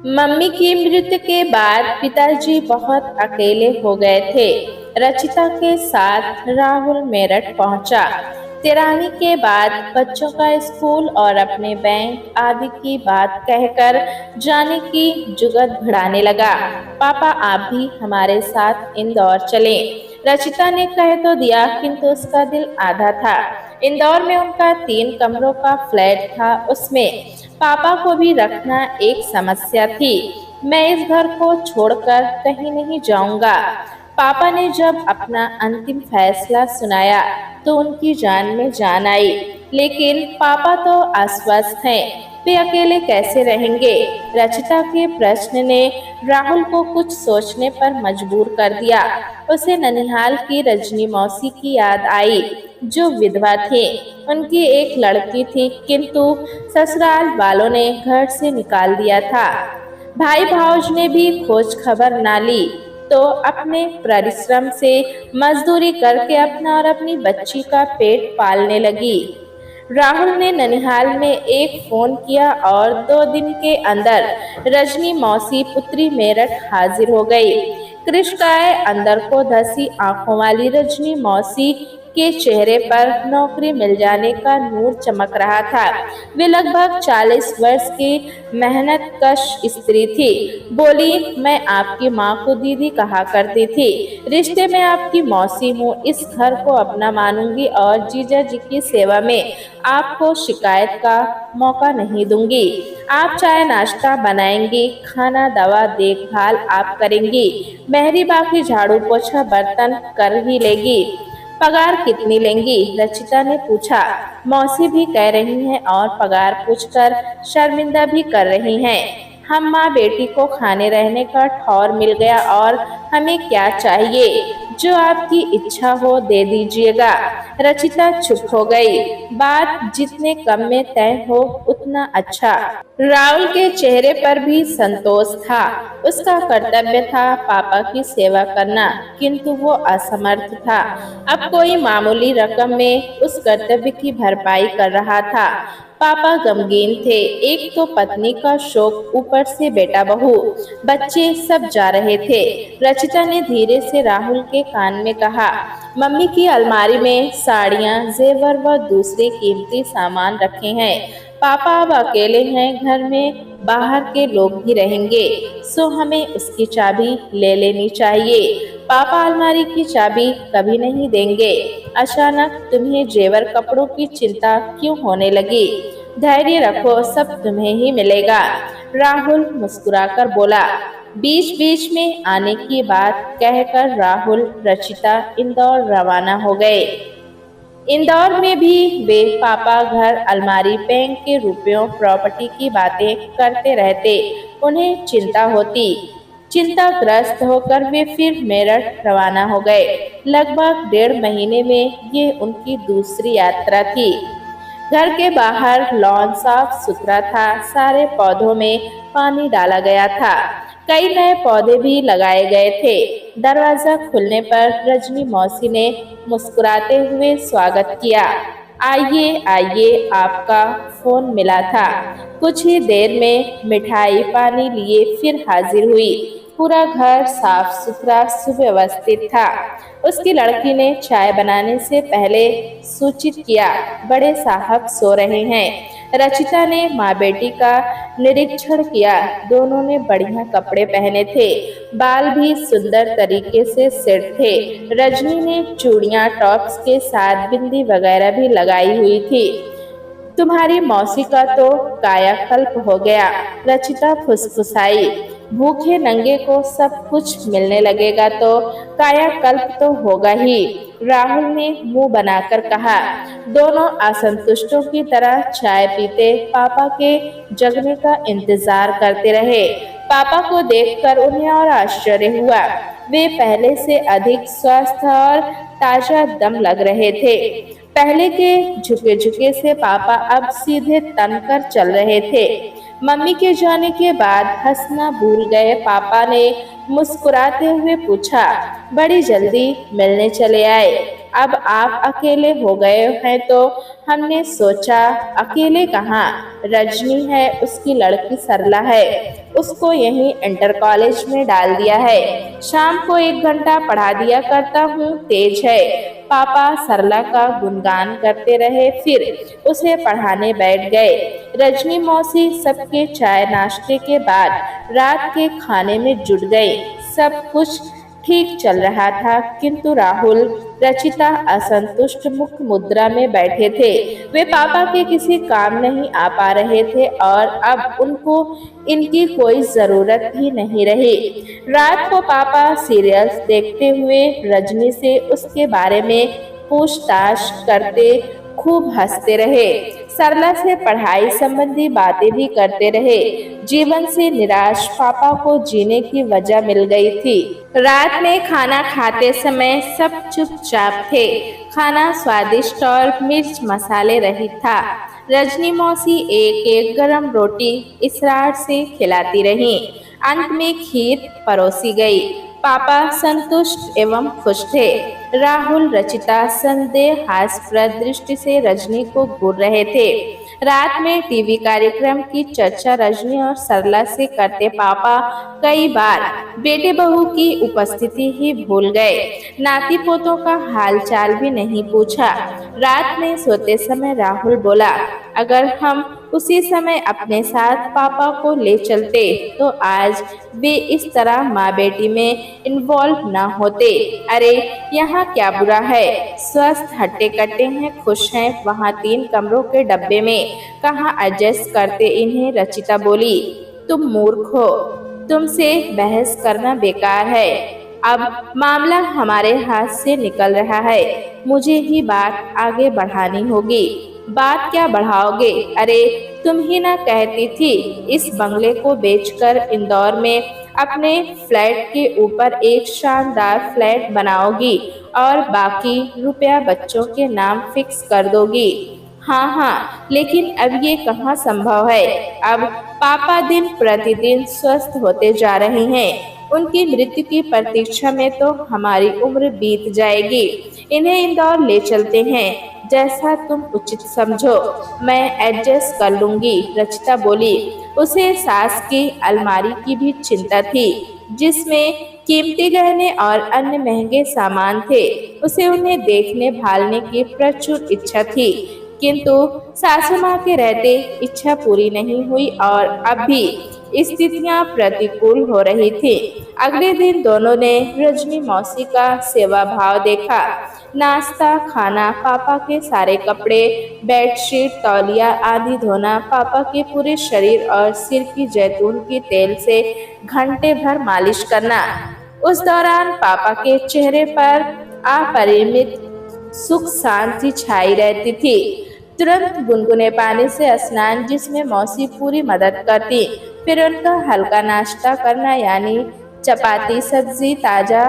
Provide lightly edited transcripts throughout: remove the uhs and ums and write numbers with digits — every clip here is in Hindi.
मम्मी की मृत्यु के बाद पिताजी बहुत अकेले हो गए थे। रचिता के साथ राहुल मेरठ पहुंचा। तिरानी के बाद बच्चों का स्कूल और अपने बैंक आदि की बात कहकर जाने की जुगत भिड़ाने लगा। पापा आप भी हमारे साथ इंदौर चलें। रचिता ने कह तो दिया किंतु उसका दिल आधा था। इंदौर में उनका 3 कमरों का फ्लैट था, उसमें पापा को भी रखना एक समस्या थी। मैं इस घर को छोड़कर कहीं नहीं जाऊंगा। पापा ने जब अपना अंतिम फैसला सुनाया तो उनकी जान में जान आई। लेकिन पापा तो आश्वस्त हैं, वे अकेले कैसे रहेंगे? रचिता के प्रश्न ने राहुल को कुछ सोचने पर मजबूर कर दिया। उसे ननिहाल की रजनी मौसी की याद आई, जो विधवा थी। उनकी एक लड़की थी, किंतु ससुराल वालों ने घर से निकाल दिया था। भाई भाउज ने भी खोज खबर ना ली, तो अपने परिश्रम से मजदूरी करके अपना और अपनी बच्ची का पेट पालने लगी। राहुल ने ननिहाल में एक फोन किया और 2 दिन के अंदर रजनी मौसी पुत्री मेरठ हाजिर हो गई। कृष्णकाय अंदर को धसी आंखों वाली रजनी मौसी के चेहरे पर नौकरी मिल जाने का नूर चमक रहा था। वे लगभग 40 वर्ष की मेहनत कश स्त्री थी। बोली, मैं आपकी माँ को दीदी कहा करती थी। रिश्ते में आपकी मौसी हूँ, इस घर को अपना मानूंगी और जीजा जी की सेवा में आपको शिकायत का मौका नहीं दूंगी। आप चाय नाश्ता बनाएंगी, खाना दवा देखभाल आप करेंगी, मेहरी बाकी झाड़ू पोछा बर्तन कर ही लेगी। पगार कितनी लेंगी? रचिता ने पूछा। मौसी भी कह रही हैं और पगार पूछकर शर्मिंदा भी कर रही हैं। हम माँ बेटी को खाने रहने का ठौर मिल गया और हमें क्या चाहिए? जो आपकी इच्छा हो दे दीजिएगा। रचिता चुप हो गई। बात जितने कम में तय हो उतना अच्छा। राहुल के चेहरे पर भी संतोष था। उसका कर्तव्य था पापा की सेवा करना, किंतु वो असमर्थ था। अब कोई मामूली रकम में उस कर्तव्य की भरपाई कर रहा था। पापा गमगीन थे। एक तो पत्नी का शोक, ऊपर से बेटा बहू, बच्चे सब जा रहे थे। रचिता ने धीरे से राहुल के कान में कहा, मम्मी की अलमारी में साड़ियाँ, जेवर व दूसरे कीमती सामान रखे हैं। पापा अब अकेले हैं घर में, बाहर के लोग भी रहेंगे, सो हमें उसकी चाबी ले लेनी चाहिए। पापा अलमारी की चाबी कभी नहीं देंगे। अचानक तुम्हें जेवर कपड़ों की चिंता क्यों होने लगी? धैर्य रखो, सब तुम्हें ही मिलेगा। राहुल मुस्कुराकर बोला। बीच बीच में आने की बात कहकर राहुल रचिता इंदौर रवाना हो गए। इंदौर में भी वे पापा घर, अलमारी, बैंक के रुपयों, प्रॉपर्टी की बातें करते रहते। उन्हें चिंता होती। चिंताग्रस्त होकर वे फिर मेरठ रवाना हो गए। लगभग 1.5 महीने में ये उनकी दूसरी यात्रा थी। घर के बाहर लॉन साफ सुथरा था, सारे पौधों में पानी डाला गया था, कई नए पौधे भी लगाए गए थे। दरवाजा खुलने पर रजनी मौसी ने मुस्कुराते हुए स्वागत किया। आइए आइए, आपका फोन मिला था। कुछ ही देर में मिठाई पानी लिए फिर हाजिर हुई। पूरा घर साफ सुथरा सुव्यवस्थित था। उसकी लड़की ने चाय बनाने से पहले सूचित किया, बड़े साहब सो रहे हैं। रचिता ने माँ बेटी का निरीक्षण किया। दोनों ने बढ़िया कपड़े पहने थे, बाल भी सुंदर तरीके से सेट थे। रजनी ने चूड़ियाँ टॉप्स के साथ बिंदी वगैरह भी लगाई हुई थी। तुम्हारी मौसी का तो कायाकल्प हो गया, रचिता फुसफुसाई। भूखे नंगे को सब कुछ मिलने लगेगा तो कायाकल्प तो होगा ही, राहुल ने मुंह बनाकर कहा। दोनों असंतुष्टों की तरह चाय पीते पापा के जगने का इंतजार करते रहे। पापा को देखकर उन्हें और आश्चर्य हुआ। वे पहले से अधिक स्वस्थ और ताजा दम लग रहे थे। पहले के झुके झुके से पापा अब सीधे तन कर चल रहे थे। मम्मी के जाने के बाद हंसना भूल गए पापा ने मुस्कुराते हुए पूछा, बड़ी जल्दी मिलने चले आए? अब आप अकेले हो गए हैं तो हमने सोचा अकेले कहाँ, रजनी है, उसकी लड़की सरला है, उसको यहीं इंटर कॉलेज में डाल दिया है। शाम को 1 घंटा पढ़ा दिया करता हूँ, तेज है। पापा सरला का गुणगान करते रहे, फिर उसे पढ़ाने बैठ गए। रजनी मौसी सबके चाय नाश्ते के बाद रात के खाने में जुट गई। सब कुछ ठीक चल रहा था, किंतु राहुल रचिता असंतुष्ट मुख मुद्रा में बैठे थे। वे पापा के किसी काम नहीं आ पा रहे थे और अब उनको इनकी कोई जरूरत ही नहीं रही। रात को पापा सीरियल्स देखते हुए रजनी से उसके बारे में पूछताछ करते खूब हंसते रहे। सरला से पढ़ाई संबंधी बातें भी करते रहे। जीवन से निराश पापा को जीने की वजह मिल गई थी। रात में खाना खाते समय सब चुपचाप थे। खाना स्वादिष्ट और मिर्च मसाले रहित था। रजनी मौसी एक एक गरम रोटी इसरार से खिलाती रहीं। अंत में खीर परोसी गई। पापा संतुष्ट एवं खुश थे। राहुल रचिता संदेहास्पद दृष्टि से रजनी को घूर रहे थे। रात में टीवी कार्यक्रम की चर्चा रजनी और सरला से करते पापा कई बार बेटे बहू की उपस्थिति ही भूल गए। नाती पोतों का हालचाल भी नहीं पूछा। रात में सोते समय राहुल बोला, अगर हम उसी समय अपने साथ पापा को ले चलते तो आज वे इस तरह माँ बेटी में इन्वॉल्व न होते। अरे यहाँ क्या बुरा है, स्वस्थ हट्टे कट्टे हैं, खुश हैं, वहाँ 3 कमरों के डब्बे में कहाँ एडजस्ट करते इन्हें। रचिता बोली, तुम मूर्ख हो, तुमसे बहस करना बेकार है। अब मामला हमारे हाथ से निकल रहा है, मुझे ही बात आगे बढ़ानी होगी। बात क्या बढ़ाओगे? अरे तुम ही ना कहती थी इस बंगले को बेचकर इंदौर में अपने फ्लैट के ऊपर एक शानदार फ्लैट बनाओगी और बाकी रुपया बच्चों के नाम फिक्स कर दोगी। हाँ हाँ, लेकिन अब ये कहाँ संभव है। अब पापा दिन प्रतिदिन स्वस्थ होते जा रहे हैं। उनकी मृत्यु की प्रतीक्षा में तो हमारी उम्र बीत जाएगी। इन्हें इंदौर ले चलते हैं, जैसा तुम उचित समझो, मैं एडजस्ट कर लूंगी। रचिता बोली। उसे सास की अलमारी की भी चिंता थी, जिसमें कीमती गहने और अन्य महंगे सामान थे। उसे उन्हें देखने भालने की प्रचुर इच्छा थी, किंतु सासू माँ के रहते इच्छा पूरी नहीं हुई और अब भी स्थितियां प्रतिकूल हो रही थी। अगले दिन दोनों ने रजनी मौसी का सेवा भाव देखा। नाश्ता, खाना, पापा के सारे कपड़े, बेडशीट, तौलिया आदि धोना, पापा के पूरे शरीर और सिर की जैतून के तेल से घंटे भर मालिश करना। उस दौरान पापा के चेहरे पर अपरिमित सुख शांति छाई रहती थी। तुरंत गुनगुने पानी से स्नान, जिसमें मौसी पूरी मदद करती। फिर उनका हल्का नाश्ता करना, यानी चपाती, सब्जी, ताजा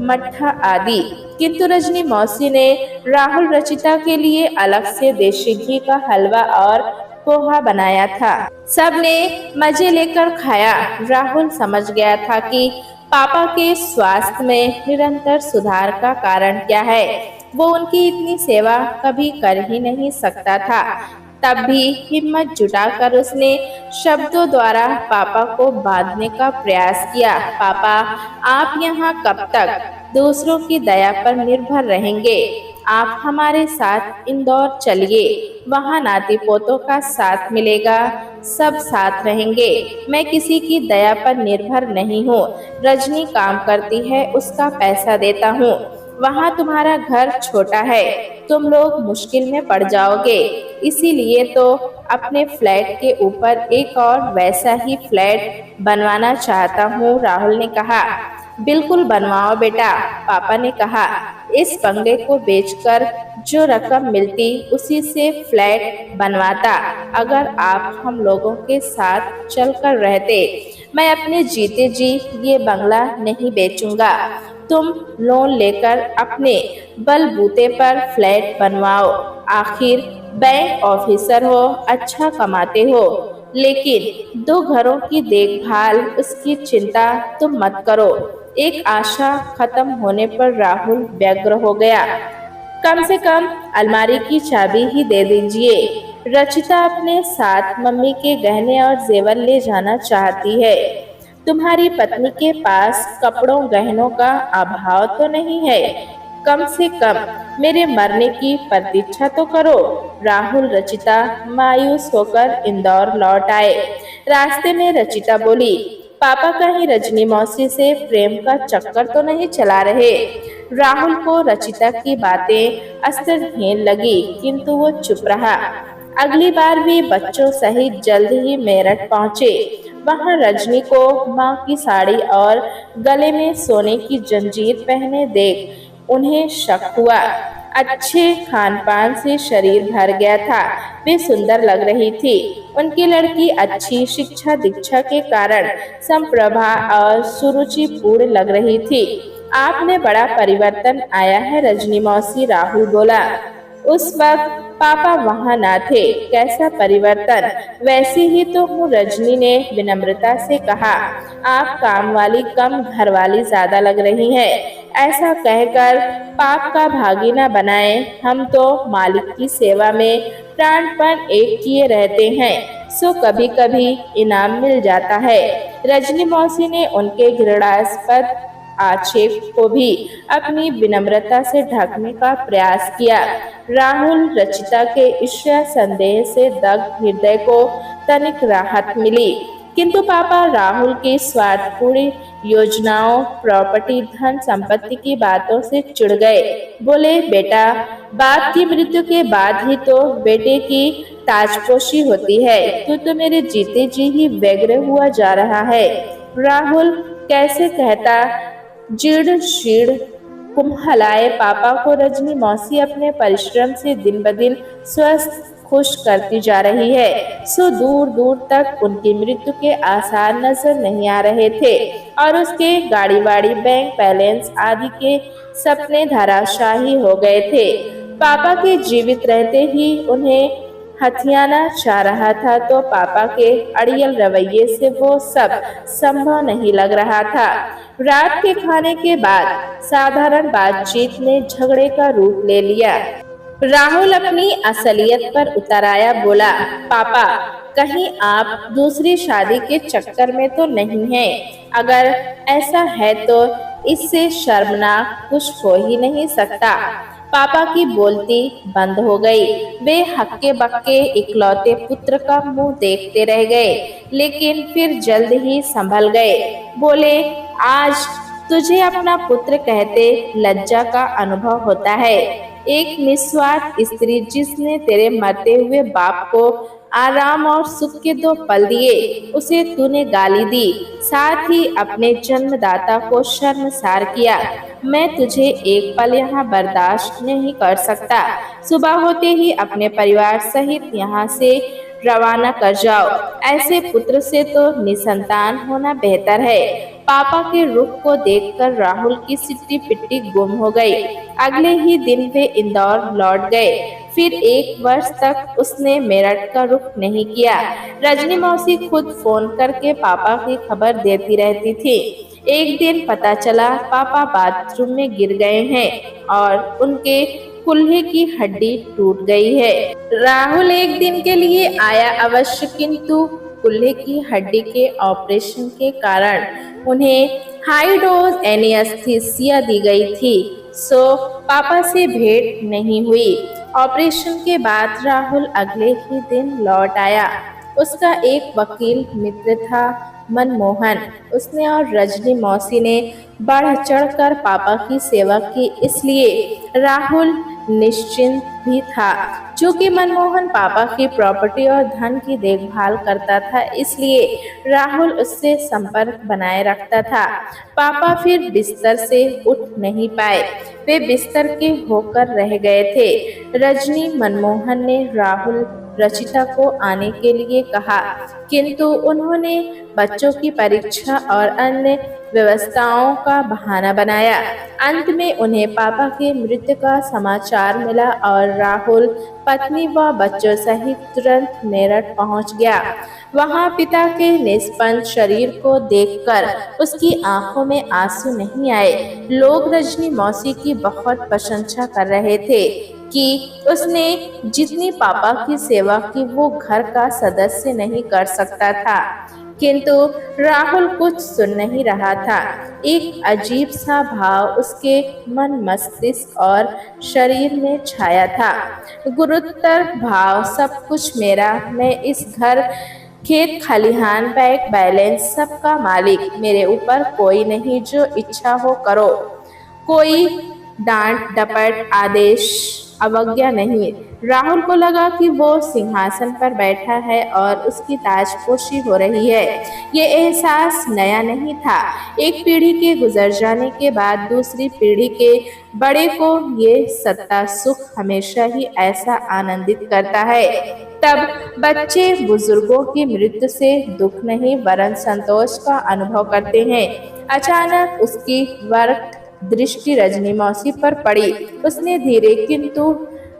मट्ठा आदि। किंतु रजनी मौसी ने राहुल रचिता के लिए अलग से देशी घी का हलवा और पोहा बनाया था। सबने मजे लेकर खाया। राहुल समझ गया था कि पापा के स्वास्थ्य में निरंतर सुधार का कारण क्या है। वो उनकी इतनी सेवा कभी कर ही नहीं सकता था। तब भी हिम्मत जुटाकर उसने शब्दों द्वारा पापा को बांधने का प्रयास किया। पापा, आप यहाँ कब तक दूसरों की दया पर निर्भर रहेंगे? आप हमारे साथ इंदौर चलिए, वहाँ नाती पोतों का साथ मिलेगा, सब साथ रहेंगे। मैं किसी की दया पर निर्भर नहीं हूँ। रजनी काम करती है, उसका पैसा देता हूँ। वहाँ तुम्हारा घर छोटा है, तुम लोग मुश्किल में पड़ जाओगे। इसीलिए तो अपने फ्लैट के ऊपर एक और वैसा ही फ्लैट बनवाना चाहता हूँ। राहुल ने कहा। बिल्कुल बनवाओ बेटा, पापा ने कहा। इस बंगले को बेचकर जो रकम मिलती उसी से फ्लैट बनवाता। अगर आप हम लोगों के साथ चलकर रहते, मैं अपने जीते जी ये बंगला नहीं बेचूंगा। तुम लोन लेकर अपने बलबूते पर फ्लैट बनवाओ। आखिर बैंक ऑफिसर हो, अच्छा कमाते हो। लेकिन 2 घरों की देखभाल, उसकी चिंता तुम मत करो। एक आशा खत्म होने पर राहुल व्यग्र हो गया। कम से कम अलमारी की चाबी ही दे दीजिए। रचिता अपने साथ मम्मी के गहने और जेवर ले जाना चाहती है। तुम्हारी पत्नी के पास कपड़ों गहनों का अभाव तो नहीं है। कम से कम मेरे मरने की प्रतीक्षा तो करो। राहुल रचिता मायूस होकर इंदौर लौट आए। रास्ते में रचिता बोली, पापा कहीं रजनी मौसी से प्रेम का चक्कर तो नहीं चला रहे। राहुल को रचिता की बातें अस्त्रहीन लगी, किंतु वो चुप रहा। अगली बार भी बच्चों सहित जल्द ही मेरठ पहुंचे। वहां रजनी को माँ की साड़ी और गले में सोने की जंजीर पहने देख उन्हें शक हुआ। अच्छे खान पान से शरीर भर गया था। वे सुंदर लग रही थी। उनकी लड़की अच्छी शिक्षा दीक्षा के कारण संप्रभा और सुरुचिपूर्ण लग रही थी। आप में बड़ा परिवर्तन आया है रजनी मौसी, राहुल बोला। उस वक्त पापा वहां ना थे। कैसा परिवर्तन? वैसी ही तो हूँ, रजनी ने विनम्रता से कहा। आप काम वाली कम घर वाली ज्यादा लग रही हैं। ऐसा कहकर पाप का भागी न बनाए। हम तो मालिक की सेवा में प्राणपण एक किए रहते हैं, सो कभी कभी इनाम मिल जाता है। रजनी मौसी ने उनके घृणास्पद आक्षेप को भी अपनी विनम्रता से ढकने का प्रयास किया। राहुल रचिता के ईर्ष्या संदेह से दग्ध हृदय को तनिक राहत मिली, किंतु पापा राहुल की स्वार्थपूर्ण योजनाओं, प्रॉपर्टी, धन संपत्ति की बातों से चिढ़ गए। बोले, बेटा, बाप की मृत्यु के बाद ही तो बेटे की ताजपोशी होती है। तू तो मेरे जीते जी ही व्यग्र हुआ जा रहा है। राहुल कैसे कहता जीर्ण शीर्ण कुम्हलाए पापा को रजनी मौसी अपने परिश्रम से दिन ब दिन स्वस्थ खुश करती जा रही है। सो दूर दूर तक उनकी मृत्यु के आसार नजर नहीं आ रहे थे और उसके गाड़ी वाड़ी, बैंक बैलेंस आदि के सपने धराशाही हो गए थे। पापा के जीवित रहते ही उन्हें हथियाना चाह रहा था, तो पापा के अड़ियल रवैये से वो सब संभव नहीं लग रहा था। रात के खाने के बाद साधारण बातचीत ने झगड़े का रूप ले लिया। राहुल अपनी असलियत पर उतर आया, बोला, पापा, कहीं आप दूसरी शादी के चक्कर में तो नहीं हैं? अगर ऐसा है तो इससे शर्मनाक कुछ हो ही नहीं सकता। पापा की बोलती बंद हो गई। वे हक्के बक्के इकलौते पुत्र का मुंह देखते रह गए, लेकिन फिर जल्द ही संभल गए। बोले, आज तुझे अपना पुत्र कहते लज्जा का अनुभव होता है। एक निस्वार्थ स्त्री जिसने तेरे मरते हुए बाप को आराम और सुख के 2 पल दिए, उसे तूने गाली दी, साथ ही अपने जन्मदाता को शर्मसार किया। मैं तुझे एक पल यहाँ बर्दाश्त नहीं कर सकता। सुबह होते ही अपने परिवार सहित यहाँ से रवाना कर जाओ। ऐसे पुत्र से तो निसंतान होना बेहतर है। पापा के रुख को देखकर राहुल की सिट्टी पिट्टी गुम हो गई। अगले ही दिन वे इंदौर लौट गए। फिर 1 वर्ष तक उसने मेरठ का रुख नहीं किया। रजनी मौसी खुद फोन करके पापा की खबर देती रहती थी। एक दिन पता चला पापा बाथरूम में गिर गए हैं और उनके कुल्हे की हड्डी टूट गई है। राहुल एक दिन के लिए आया अवश्य, किंतु कुल्हे की हड्डी के ऑपरेशन के कारण उन्हें हाई डोज एनेस्थीसिया दी गई थी, सो पापा से भेंट नहीं हुई। ऑपरेशन के बाद राहुल अगले ही दिन लौट आया। उसका एक वकील मित्र था, मनमोहन। उसने और रजनी मौसी ने बढ़ चढ़कर पापा की सेवा की, इसलिए राहुल निश्चिंत भी था। चूंकि मनमोहन पापा की प्रॉपर्टी और धन की देखभाल करता था, इसलिए राहुल उससे संपर्क बनाए रखता था। पापा फिर बिस्तर से उठ नहीं पाए। वे बिस्तर के होकर रह गए थे। रजनी, मनमोहन ने राहुल रचिता को आने के लिए कहा, किंतु उन्होंने बच्चों की परीक्षा और अन्य व्यवस्थाओं का बहाना बनाया। अंत में उन्हें पापा के मृत्यु का समाचार मिला और राहुल पत्नी व बच्चों सहित तुरंत मेरठ पहुंच गया। वहां पिता के निष्पन्न शरीर को देखकर उसकी आंखों में आंसू नहीं आए। लोग रजनी मौसी की बहुत प्रशंसा कर रहे थे कि उसने जितनी पापा की सेवा की वो घर का सदस्य नहीं कर सकता था। किंतु राहुल कुछ सुन नहीं रहा था। एक अजीब सा भाव उसके मन, मस्तिष्क और शरीर में छाया था। गुरुतर भाव, सब कुछ मेरा, मैं इस घर, खेत खलिहान, बैंक बैलेंस, सबका मालिक, मेरे ऊपर कोई नहीं, जो इच्छा हो करो। कोई डांट डपट, आदेश, अवज्ञा नहीं। राहुल को लगा कि वो सिंहासन पर बैठा है और उसकी ताजपोशी हो रही है। ये एहसास नया नहीं था। एक पीढ़ी के गुजर जाने के बाद दूसरी पीढ़ी के बड़े को ये सत्ता सुख हमेशा ही ऐसा आनंदित करता है। तब बच्चे बुजुर्गों की मृत्यु से दुख नहीं वरन संतोष का अनुभव करते हैं। अचानक उसकी वर्क दृष्टि रजनी मौसी पर पड़ी। उसने धीरे किंतु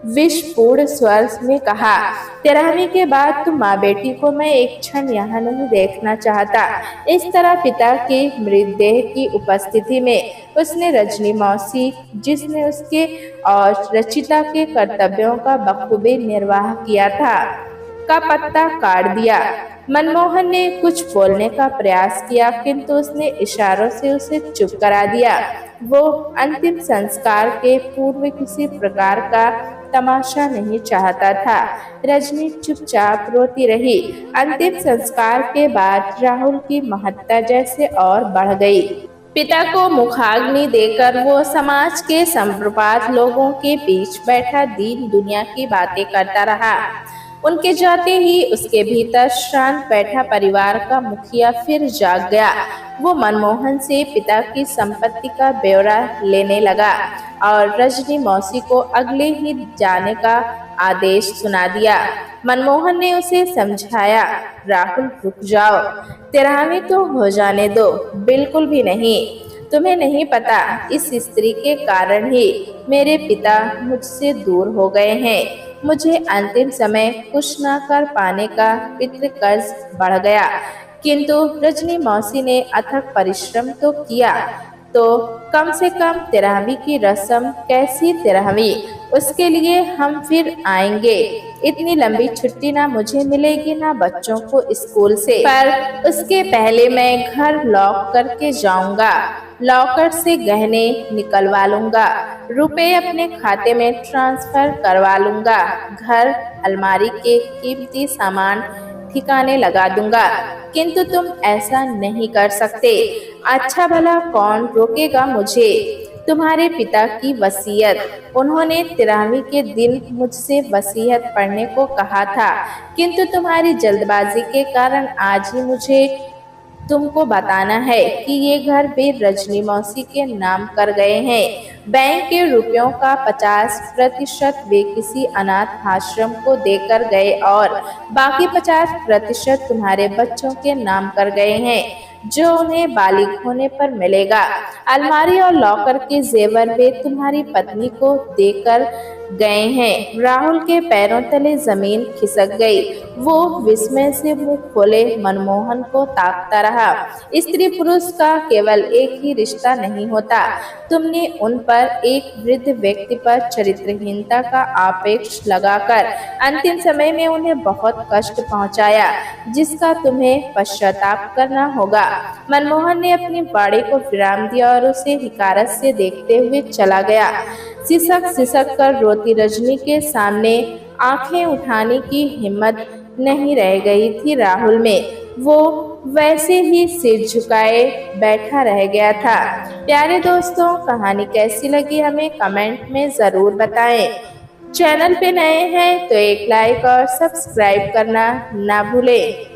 विषपूर्ण स्वर में कहा, 13वीं के बाद तुम माँ बेटी को मैं एक क्षण यहाँ नहीं देखना चाहता। इस तरह पिता के मृतदेह की उपस्थिति में उसने रजनी मौसी, जिसने उसके और रचिता के कर्तव्यों का बखूबी निर्वाह किया था, का पत्ता काट दिया। मनमोहन ने कुछ बोलने का प्रयास किया, किंतु उसने इशारों से उसे चुप करा दिया। वो अंतिम संस्कार के पूर्व किसी प्रकार का तमाशा नहीं चाहता था। रजनी चुपचाप रोती रही। अंतिम संस्कार के बाद राहुल की महत्ता जैसे और बढ़ गई। पिता को मुखाग्नि देकर वो समाज के संप्रपात लोगों के बीच बैठा दीन दुनिया की बातें करता रहा। उनके जाते ही उसके भीतर शांत बैठा परिवार का मुखिया फिर जाग गया। वो मनमोहन से पिता की संपत्ति का ब्यौरा लेने लगा और रजनी मौसी को अगले ही जाने का आदेश सुना दिया। मनमोहन ने उसे समझाया, राहुल रुक जाओ, 13वीं तो हो जाने दो। बिल्कुल भी नहीं, तुम्हें नहीं पता, इस स्त्री के कारण ही मेरे पिता मुझसे दूर हो गए हैं। मुझे अंतिम समय कुछ न कर पाने का पितृ कर्ज बढ़ गया। किंतु रजनी मौसी ने अथक परिश्रम तो किया, तो कम से कम 13वीं की रस्म। कैसी 13वीं? उसके लिए हम फिर आएंगे। इतनी लंबी छुट्टी ना मुझे मिलेगी ना बच्चों को स्कूल से, पर उसके पहले मैं घर लॉक करके जाऊंगा। लॉकर से गहने निकलवा लूंगा, रुपए अपने खाते में ट्रांसफर करवा लूंगा, घर, अलमारी के कीमती सामान ठिकाने लगा दूंगा। किंतु तुम ऐसा नहीं कर सकते। अच्छा भला कौन रोकेगा मुझे? तुम्हारे पिता की वसीयत। उन्होंने 13वीं के दिन मुझसे वसीयत पढ़ने को कहा था, किंतु तुम्हारी जल्दबाजी के कारण आज ही मुझे तुमको बताना है कि ये घर भी रजनी मौसी के नाम कर गए हैं। बैंक के रुपयों का 50% वे किसी अनाथ आश्रम को देकर गए और बाकी 50% तुम्हारे बच्चों के नाम कर गए हैं, जो उन्हें बालिग होने पर मिलेगा। अलमारी और लॉकर के जेवर वे तुम्हारी पत्नी को देकर गए हैं। राहुल के पैरों तले जमीन खिसक गई। वो विस्मय से मुंह खोले मनमोहन को ताकता रहा। स्त्री पुरुष का केवल एक ही रिश्ता नहीं होता। तुमने उन पर, एक वृद्ध व्यक्ति पर चरित्रहीनता का आपेक्ष लगाकर अंतिम समय में उन्हें बहुत कष्ट पहुंचाया, जिसका तुम्हें पश्चाताप करना होगा। मनमोहन ने अपनी बाड़ी को विराम दिया और उसे हिकारत से देखते हुए चला गया। सिसक सिसक कर रोती रजनी के सामने आंखें उठाने की हिम्मत नहीं रह गई थी राहुल में। वो वैसे ही सिर झुकाए बैठा रह गया था। प्यारे दोस्तों, कहानी कैसी लगी हमें कमेंट में ज़रूर बताएं। चैनल पे नए हैं तो एक लाइक और सब्सक्राइब करना ना भूलें।